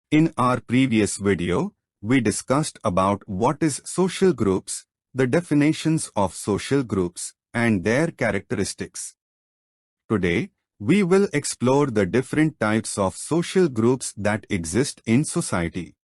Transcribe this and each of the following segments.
In our previous video, we discussed about what is social groups, the definitions of social groups, and their characteristics. Today, we will explore the different types of social groups that exist in society.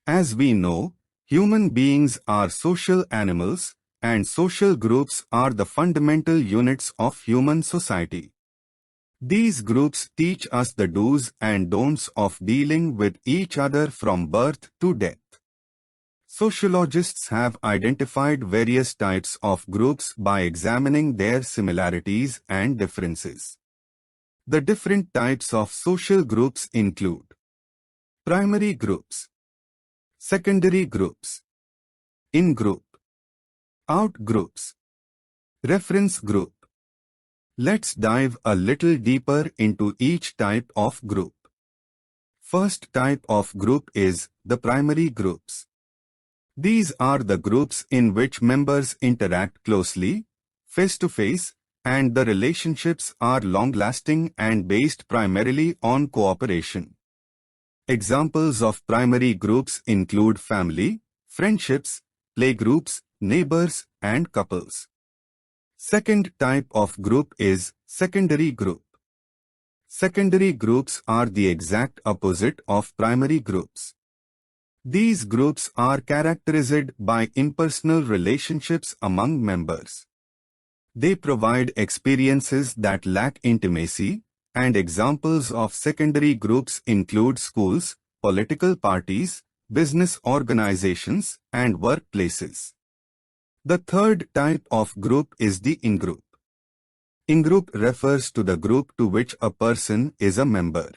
As we know, human beings are social animals, and social groups are the fundamental units of human society. These groups teach us the do's and don'ts of dealing with each other from birth to death. Sociologists have identified various types of groups by examining their similarities and differences. The different types of social groups include primary groups, secondary groups, in-group, out-groups, reference group. Let's dive a little deeper into each type of group. First type of group is the primary groups. These are the groups in which members interact closely, face-to-face, and the relationships are long-lasting and based primarily on cooperation. Examples of primary groups include family, friendships, playgroups, neighbors, and couples. Second type of group is secondary group. Secondary groups are the exact opposite of primary groups. These groups are characterized by impersonal relationships among members. They provide experiences that lack intimacy, and examples of secondary groups include schools, political parties, business organizations, and workplaces. The third type of group is the in-group. In-group refers to the group to which a person is a member.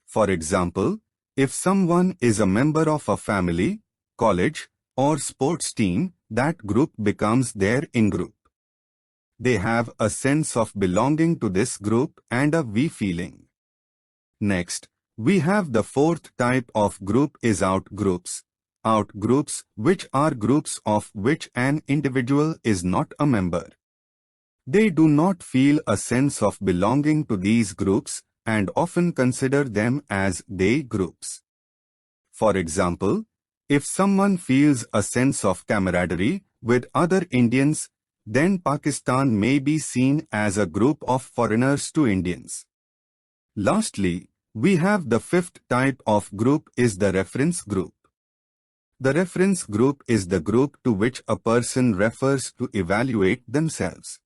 For example, if someone is a member of a family, college, or sports team, that group becomes their in-group. They have a sense of belonging to this group and a we feeling. Next, we have the fourth type of group is out-groups. Out-groups, which are groups of which an individual is not a member. They do not feel a sense of belonging to these groups and often consider them as they groups. For example, if someone feels a sense of camaraderie with other Indians, then Pakistan may be seen as a group of foreigners to Indians. Lastly, we have the fifth type of group is the reference group. The reference group is the group to which a person refers to evaluate themselves.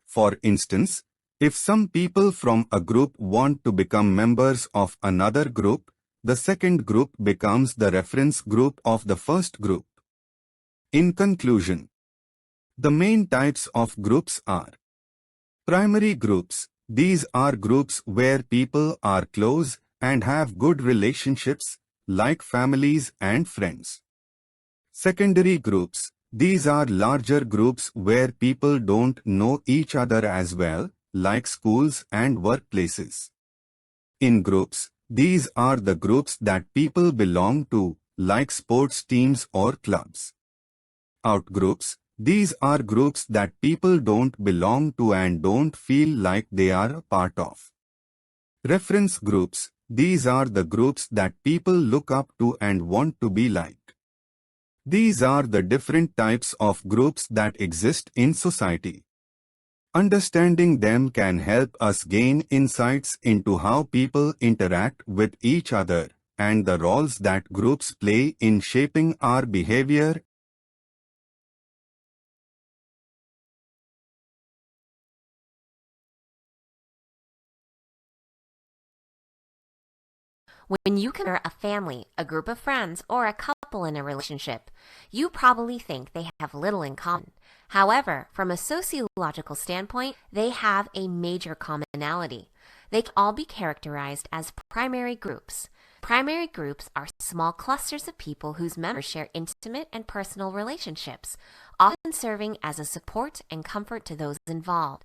For instance, if some people from a group want to become members of another group, the second group becomes the reference group of the first group. In conclusion, the main types of groups are primary groups. These are groups where people are close and have good relationships, like families and friends. Secondary groups. These are larger groups where people don't know each other as well, like schools and workplaces. In groups, these are the groups that people belong to, like sports teams or clubs. Outgroups. These are groups that people don't belong to and don't feel like they are a part of. Reference groups. These are the groups that people look up to and want to be like. These are the different types of groups that exist in society. Understanding them can help us gain insights into how people interact with each other and the roles that groups play in shaping our behavior. When you compare a family, a group of friends, or a couple in a relationship, you probably think they have little in common. However, from a sociological standpoint, they have a major commonality. They can all be characterized as primary groups. Primary groups are small clusters of people whose members share intimate and personal relationships, often serving as a support and comfort to those involved.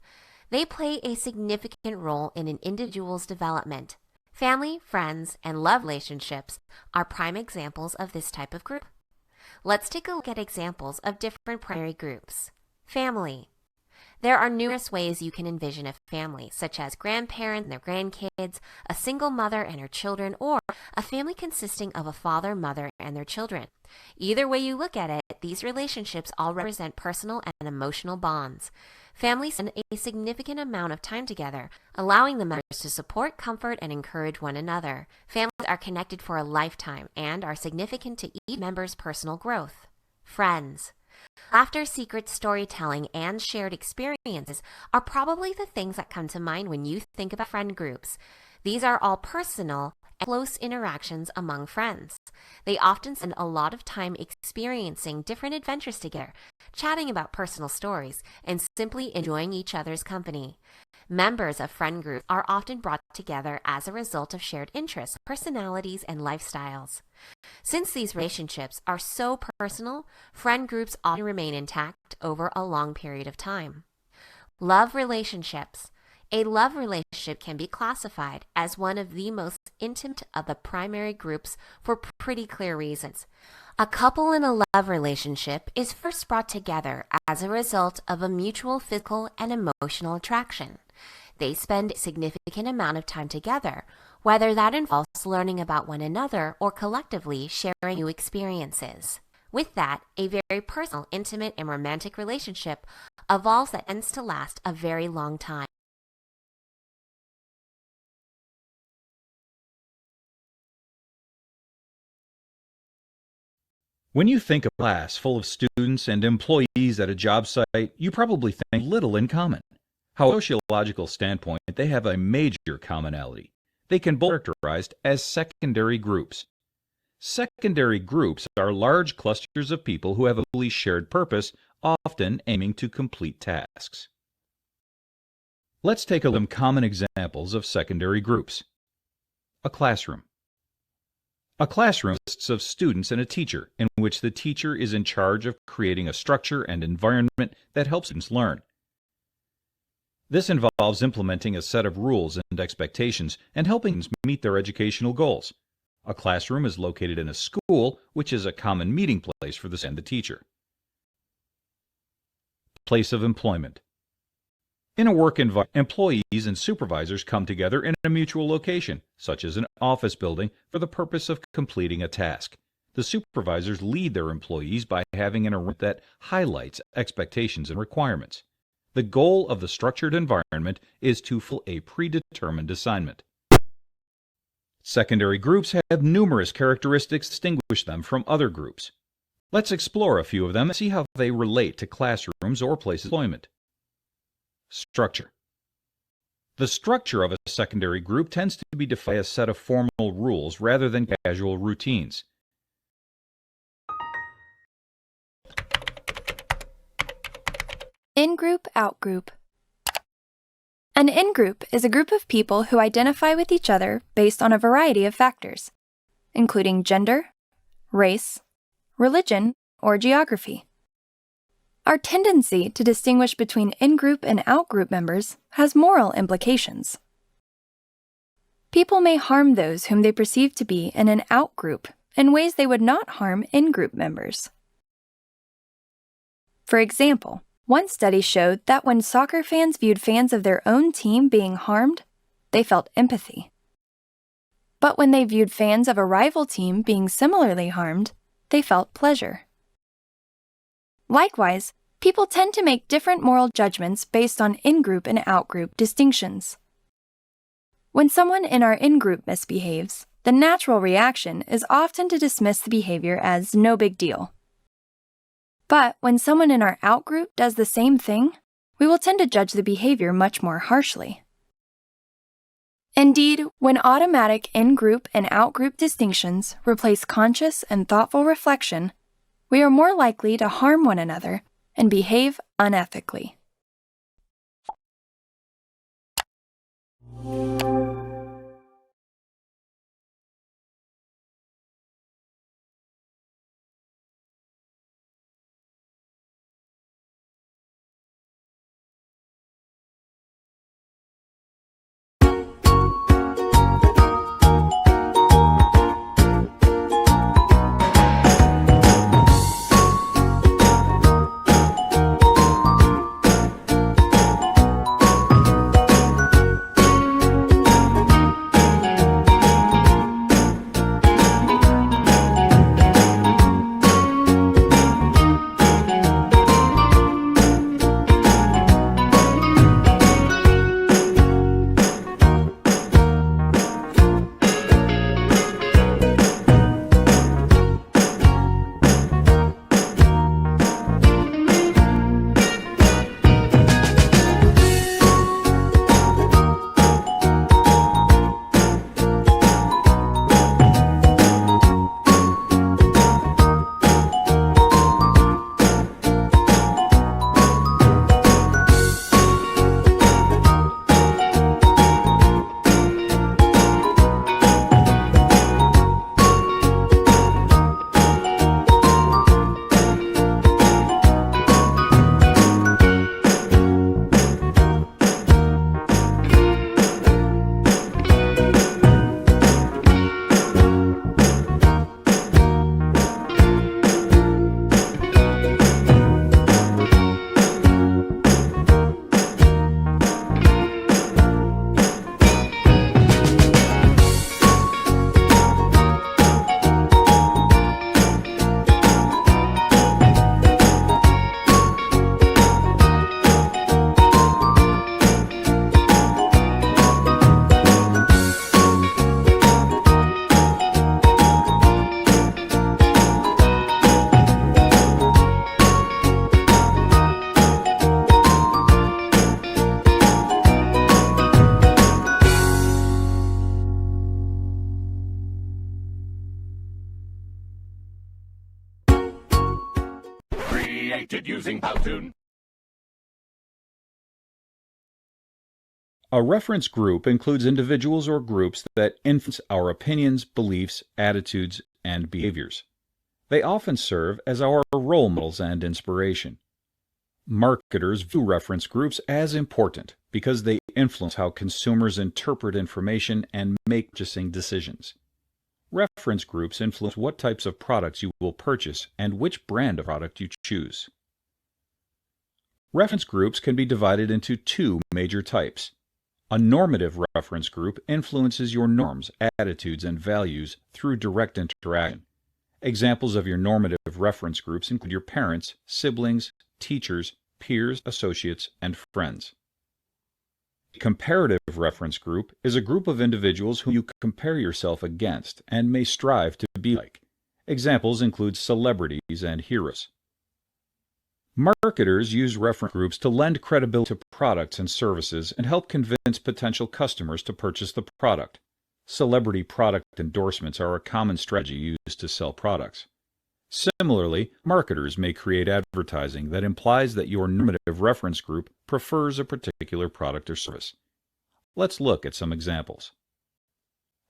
They play a significant role in an individual's development. Family, friends, and love relationships are prime examples of this type of group. Let's take a look at examples of different primary groups. Family. There are numerous ways you can envision a family, such as grandparents and their grandkids, a single mother and her children, or a family consisting of a father, mother, and their children. Either way you look at it, these relationships all represent personal and emotional bonds. Families spend a significant amount of time together, allowing the members to support, comfort, and encourage one another. Families are connected for a lifetime and are significant to each member's personal growth. Friends. Laughter, secret storytelling, and shared experiences are probably the things that come to mind when you think about friend groups. These are all personal and close interactions among friends. They often spend a lot of time experiencing different adventures together, chatting about personal stories, and simply enjoying each other's company. Members of friend groups are often brought together as a result of shared interests, personalities, and lifestyles. Since these relationships are so personal, friend groups often remain intact over a long period of time. Love relationships. A love relationship can be classified as one of the most intimate of the primary groups for pretty clear reasons. A couple in a love relationship is first brought together as a result of a mutual physical and emotional attraction. They spend a significant amount of time together, whether that involves learning about one another or collectively sharing new experiences. With that, a very personal, intimate, and romantic relationship evolves that tends to last a very long time. When you think of a class full of students and employees at a job site, you probably think little in common. However, from a sociological standpoint, they have a major commonality. They can both be characterized as secondary groups. Secondary groups are large clusters of people who have a fully shared purpose, often aiming to complete tasks. Let's take a look at some common examples of secondary groups. A classroom. A classroom consists of students and a teacher, in which the teacher is in charge of creating a structure and environment that helps students learn. This involves implementing a set of rules and expectations and helping students meet their educational goals. A classroom is located in a school, which is a common meeting place for the student and the teacher. Place of employment. In a work environment, employees and supervisors come together in a mutual location, such as an office building, for the purpose of completing a task. The supervisors lead their employees by having an arrangement that highlights expectations and requirements. The goal of the structured environment is to fulfill a predetermined assignment. Secondary groups have numerous characteristics that distinguish them from other groups. Let's explore a few of them and see how they relate to classrooms or places of employment. Structure. The structure of a secondary group tends to be defined by a set of formal rules rather than casual routines. Ingroup Outgroup. An in-group is a group of people who identify with each other based on a variety of factors, including gender, race, religion, or geography. Our tendency to distinguish between in-group and out-group members has moral implications. People may harm those whom they perceive to be in an out-group in ways they would not harm in-group members. For example, one study showed that when soccer fans viewed fans of their own team being harmed, they felt empathy. But when they viewed fans of a rival team being similarly harmed, they felt pleasure. Likewise, people tend to make different moral judgments based on in-group and out-group distinctions. When someone in our in-group misbehaves, the natural reaction is often to dismiss the behavior as no big deal. But when someone in our out-group does the same thing, we will tend to judge the behavior much more harshly. Indeed, when automatic in-group and out-group distinctions replace conscious and thoughtful reflection, we are more likely to harm one another and behave unethically. created using Powtoon. A reference group includes individuals or groups that influence our opinions, beliefs, attitudes, and behaviors. They often serve as our role models and inspiration. Marketers view reference groups as important because they influence how consumers interpret information and make purchasing decisions. Reference groups influence what types of products you will purchase and which brand of product you choose. Reference groups can be divided into two major types. A normative reference group influences your norms, attitudes, and values through direct interaction. Examples of your normative reference groups include your parents, siblings, teachers, peers, associates, and friends. A comparative reference group is a group of individuals whom you compare yourself against and may strive to be like. Examples include celebrities and heroes. Marketers use reference groups to lend credibility to products and services and help convince potential customers to purchase the product. Celebrity product endorsements are a common strategy used to sell products. Similarly, marketers may create advertising that implies that your normative reference group prefers a particular product or service. Let's look at some examples.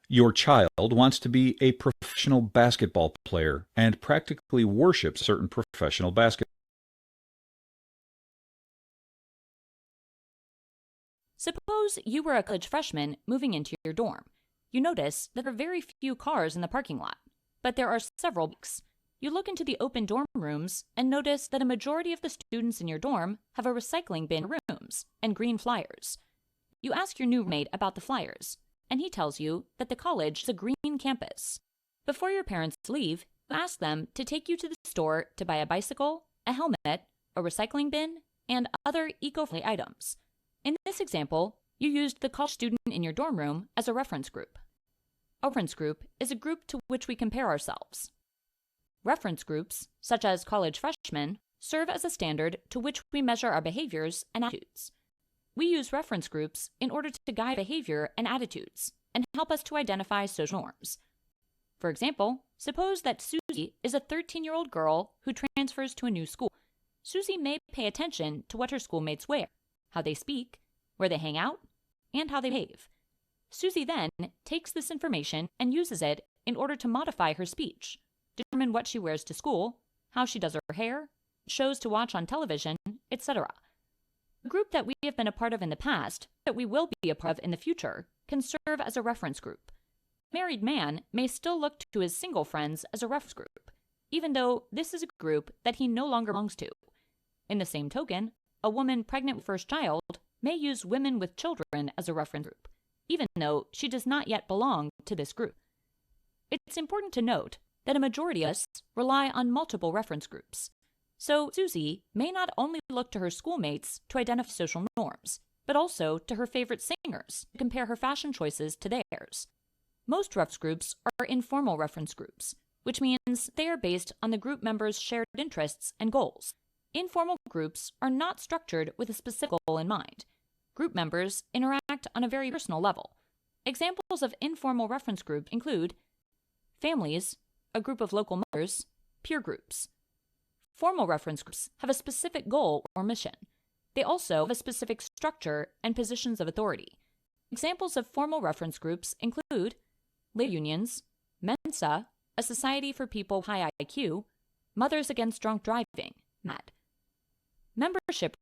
Your child wants to be a professional basketball player and practically worships certain professional basketball. Suppose you were a college freshman moving into your dorm. You notice that there are very few cars in the parking lot, but there are several bikes. You look into the open dorm rooms and notice that a majority of the students in your dorm have a recycling bin in rooms and green flyers. You ask your new roommate about the flyers, and he tells you that the college is a green campus. Before your parents leave, you ask them to take you to the store to buy a bicycle, a helmet, a recycling bin, and other eco-friendly items. In this example, you used the college student in your dorm room as a reference group. A reference group is a group to which we compare ourselves. Reference groups, such as college freshmen, serve as a standard to which we measure our behaviors and attitudes. We use reference groups in order to guide behavior and attitudes and help us to identify social norms. For example, suppose that Susie is a 13-year-old girl who transfers to a new school. Susie may pay attention to what her schoolmates wear, how they speak, where they hang out, and how they behave. Susie then takes this information and uses it in order to modify her speech, determine what she wears to school, how she does her hair, shows to watch on television, etc. A group that we have been a part of in the past, that we will be a part of in the future, can serve as a reference group. A married man may still look to his single friends as a reference group, even though this is a group that he no longer belongs to. In the same token, a woman pregnant with first child may use women with children as a reference group, even though she does not yet belong to this group. It's important to note that a majority of us rely on multiple reference groups. So Susie may not only look to her schoolmates to identify social norms, but also to her favorite singers to compare her fashion choices to theirs. Most reference groups are informal reference groups, which means they are based on the group members' shared interests and goals. Informal groups are not structured with a specific goal in mind. Group members interact on a very personal level. Examples of informal reference groups include families, a group of local mothers, peer groups. Formal reference groups have a specific goal or mission. They also have a specific structure and positions of authority. Examples of formal reference groups include labor unions, Mensa, a society for people with high IQ, Mothers Against Drunk Driving, MAD. Membership